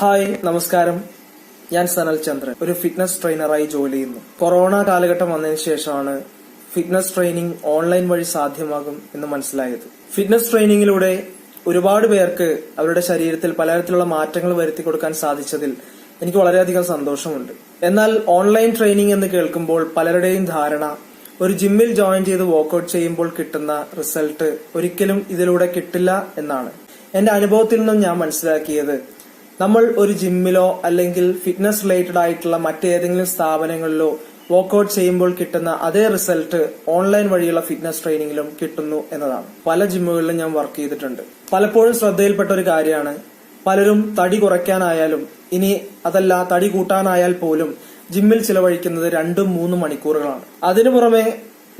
Hi, നമസ്കാരം. ഞാൻ സനൽ ചന്ദ്രൻ, ഒരു ഫിറ്റ്നസ് ട്രെയിനറായി ജോലി ചെയ്യുന്നു. കൊറോണ കാലഘട്ടം വന്നതിന് ശേഷമാണ് ഫിറ്റ്നസ് ട്രെയിനിങ് ഓൺലൈൻ വഴി സാധ്യമാകും എന്ന് മനസ്സിലായത്. ഫിറ്റ്നസ് ട്രെയിനിങ്ങിലൂടെ ഒരുപാട് പേർക്ക് അവരുടെ ശരീരത്തിൽ പലതരത്തിലുള്ള മാറ്റങ്ങൾ വരുത്തി കൊടുക്കാൻ സാധിച്ചതിൽ എനിക്ക് വളരെയധികം സന്തോഷമുണ്ട്. എന്നാൽ ഓൺലൈൻ ട്രെയിനിങ് എന്ന് കേൾക്കുമ്പോൾ പലരുടെയും ധാരണ ഒരു ജിമ്മിൽ ജോയിൻ ചെയ്ത് വർക്ക്ഔട്ട് ചെയ്യുമ്പോൾ കിട്ടുന്ന റിസൾട്ട് ഒരിക്കലും ഇതിലൂടെ കിട്ടില്ല എന്നാണ്. എന്റെ അനുഭവത്തിൽ നിന്നും ഞാൻ മനസ്സിലാക്കിയത്, നമ്മൾ ഒരു ജിമ്മിലോ അല്ലെങ്കിൽ ഫിറ്റ്നസ് റിലേറ്റഡ് ആയിട്ടുള്ള മറ്റേതെങ്കിലും സ്ഥാപനങ്ങളിലോ വർക്ക്ഔട്ട് ചെയ്യുമ്പോൾ കിട്ടുന്ന അതേ റിസൾട്ട് ഓൺലൈൻ വഴിയുള്ള ഫിറ്റ്നസ് ട്രെയിനിങ്ങിലും കിട്ടുന്നു എന്നതാണ്. പല ജിമ്മുകളിലും ഞാൻ വർക്ക് ചെയ്തിട്ടുണ്ട്. പലപ്പോഴും ശ്രദ്ധയിൽപ്പെട്ട ഒരു കാര്യമാണ്, പലരും തടി കുറയ്ക്കാനായാലും ഇനി അതല്ല തടി കൂട്ടാനായാൽ പോലും ജിമ്മിൽ ചിലവഴിക്കുന്നത് 2-3 മണിക്കൂറുകളാണ്. അതിനു പുറമെ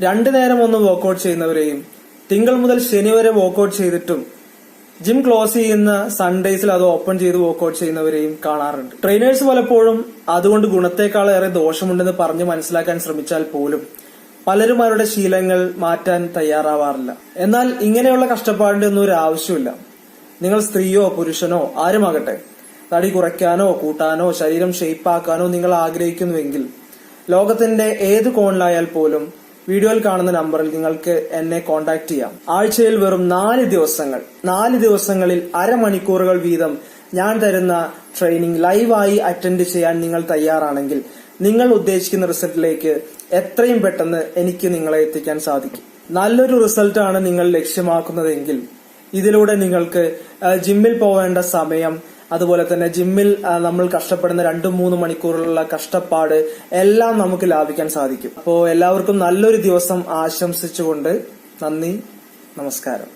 2 നേരം ഒന്ന് വർക്ക്ഔട്ട് ചെയ്യുന്നവരെയും തിങ്കൾ മുതൽ ശനി വരെ വർക്ക്ഔട്ട് ചെയ്തിട്ടും ജിം ക്ലോസ് ചെയ്യുന്ന സൺഡേസിൽ അത് ഓപ്പൺ ചെയ്ത് വർക്ക്ഔട്ട് ചെയ്യുന്നവരെയും കാണാറുണ്ട്. ട്രെയിനേഴ്സ് പലപ്പോഴും അതുകൊണ്ട് ഗുണത്തെക്കാളേറെ ദോഷമുണ്ടെന്ന് പറഞ്ഞ് മനസ്സിലാക്കാൻ ശ്രമിച്ചാൽ പോലും പലരും അവരുടെ ശീലങ്ങൾ മാറ്റാൻ തയ്യാറാവാറില്ല. എന്നാൽ ഇങ്ങനെയുള്ള കഷ്ടപ്പാടിന്റെ ഒന്നും ഒരു ആവശ്യമില്ല. നിങ്ങൾ സ്ത്രീയോ പുരുഷനോ ആരുമാകട്ടെ, തടി കുറയ്ക്കാനോ കൂട്ടാനോ ശരീരം ഷേപ്പാക്കാനോ നിങ്ങൾ ആഗ്രഹിക്കുന്നുവെങ്കിൽ ലോകത്തിന്റെ ഏത് കോണിലായാൽ പോലും വീഡിയോയിൽ കാണുന്ന നമ്പറിൽ നിങ്ങൾക്ക് എന്നെ കോൺടാക്ട് ചെയ്യാം. ആഴ്ചയിൽ വെറും 4 ദിവസങ്ങളിൽ അരമണിക്കൂറുകൾ വീതം ഞാൻ തരുന്ന ട്രെയിനിങ് ലൈവായി അറ്റൻഡ് ചെയ്യാൻ നിങ്ങൾ തയ്യാറാണെങ്കിൽ നിങ്ങൾ ഉദ്ദേശിക്കുന്ന റിസൾട്ടിലേക്ക് എത്രയും പെട്ടെന്ന് എനിക്ക് നിങ്ങളെ എത്തിക്കാൻ സാധിക്കും. നല്ലൊരു റിസൾട്ടാണ് നിങ്ങൾ ലക്ഷ്യമാക്കുന്നതെങ്കിൽ ഇതിലൂടെ നിങ്ങൾക്ക് ജിമ്മിൽ പോവേണ്ട സമയം, അതുപോലെ തന്നെ ജിമ്മിൽ നമ്മൾ കഷ്ടപ്പെടുന്ന 2-3 മണിക്കൂറുള്ള കഷ്ടപ്പാട് എല്ലാം നമുക്ക് ലാഭിക്കാൻ സാധിക്കും. അപ്പോൾ എല്ലാവർക്കും നല്ലൊരു ദിവസം ആശംസിച്ചുകൊണ്ട് നന്ദി, നമസ്കാരം.